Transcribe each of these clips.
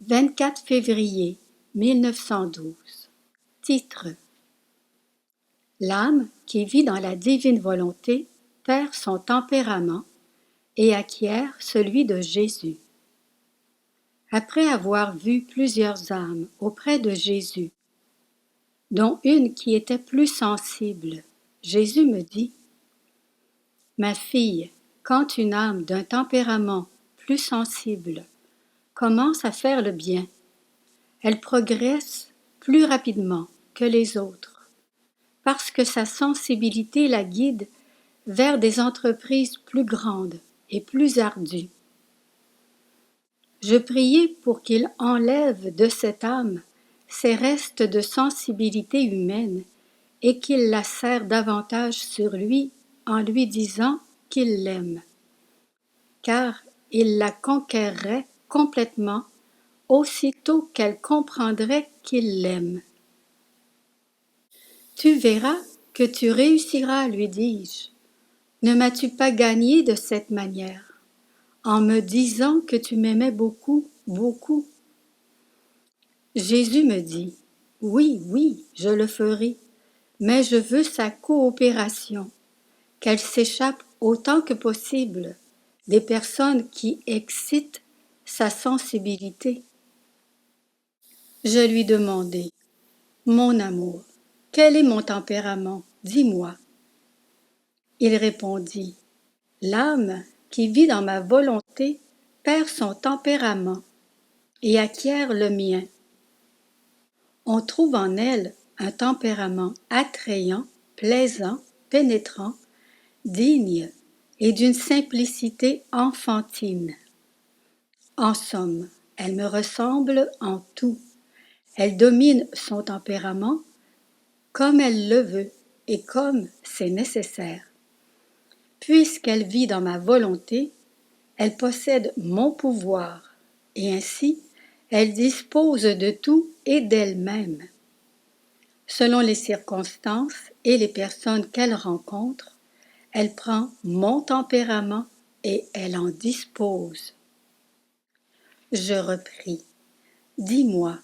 24 février 1912. Titre: L'âme qui vit dans la divine volonté perd son tempérament et acquiert celui de Jésus. Après avoir vu plusieurs âmes auprès de Jésus, dont une qui était plus sensible, Jésus me dit: Ma fille, quand une âme d'un tempérament plus sensible commence à faire le bien, elle progresse plus rapidement que les autres, parce que sa sensibilité la guide vers des entreprises plus grandes et plus ardues. Je priai pour qu'il enlève de cette âme ces restes de sensibilité humaine et qu'il la serre davantage sur lui en lui disant qu'il l'aime, car il la conquerrait complètement aussitôt qu'elle comprendrait qu'il l'aime. Tu verras que tu réussiras, lui dis-je. Ne m'as-tu pas gagné de cette manière, en me disant que tu m'aimais beaucoup, beaucoup? Jésus me dit: Oui, oui, je le ferai, mais je veux sa coopération, qu'elle s'échappe autant que possible des personnes qui excitent sa sensibilité. Je lui demandai: Mon amour, quel est mon tempérament? Dis-moi. Il répondit: L'âme qui vit dans ma volonté perd son tempérament et acquiert le mien. On trouve en elle un tempérament attrayant, plaisant, pénétrant, digne et d'une simplicité enfantine. En somme, elle me ressemble en tout. Elle domine son tempérament comme elle le veut et comme c'est nécessaire. Puisqu'elle vit dans ma volonté, elle possède mon pouvoir et ainsi elle dispose de tout et d'elle-même. Selon les circonstances et les personnes qu'elle rencontre, elle prend mon tempérament et elle en dispose. Je repris: Dis-moi,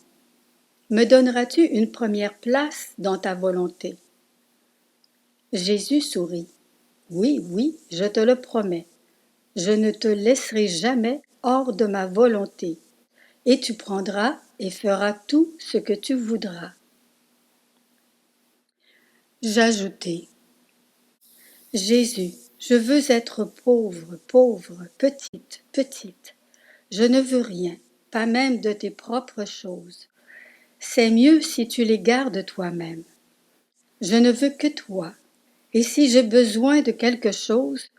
me donneras-tu une première place dans ta volonté? Jésus sourit: Oui, oui, je te le promets. Je ne te laisserai jamais hors de ma volonté, et tu prendras et feras tout ce que tu voudras. J'ajoutai: Jésus, je veux être pauvre, pauvre, petite, petite. Je ne veux rien, pas même de tes propres choses. C'est mieux si tu les gardes toi-même. Je ne veux que toi, et si j'ai besoin de quelque chose,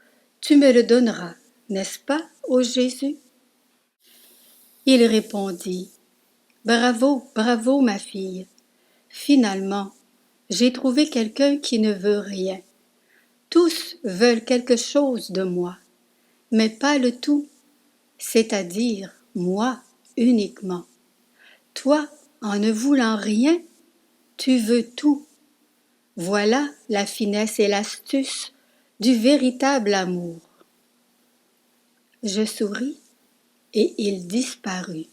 tu me le donneras, n'est-ce pas, ô Jésus? Il répondit: Bravo, bravo, ma fille. Finalement, j'ai trouvé quelqu'un qui ne veut rien. Tous veulent quelque chose de moi, mais pas le tout, c'est-à-dire moi uniquement. Toi, en ne voulant rien, tu veux tout. Voilà la finesse et l'astuce du véritable amour. Je souris et il disparut.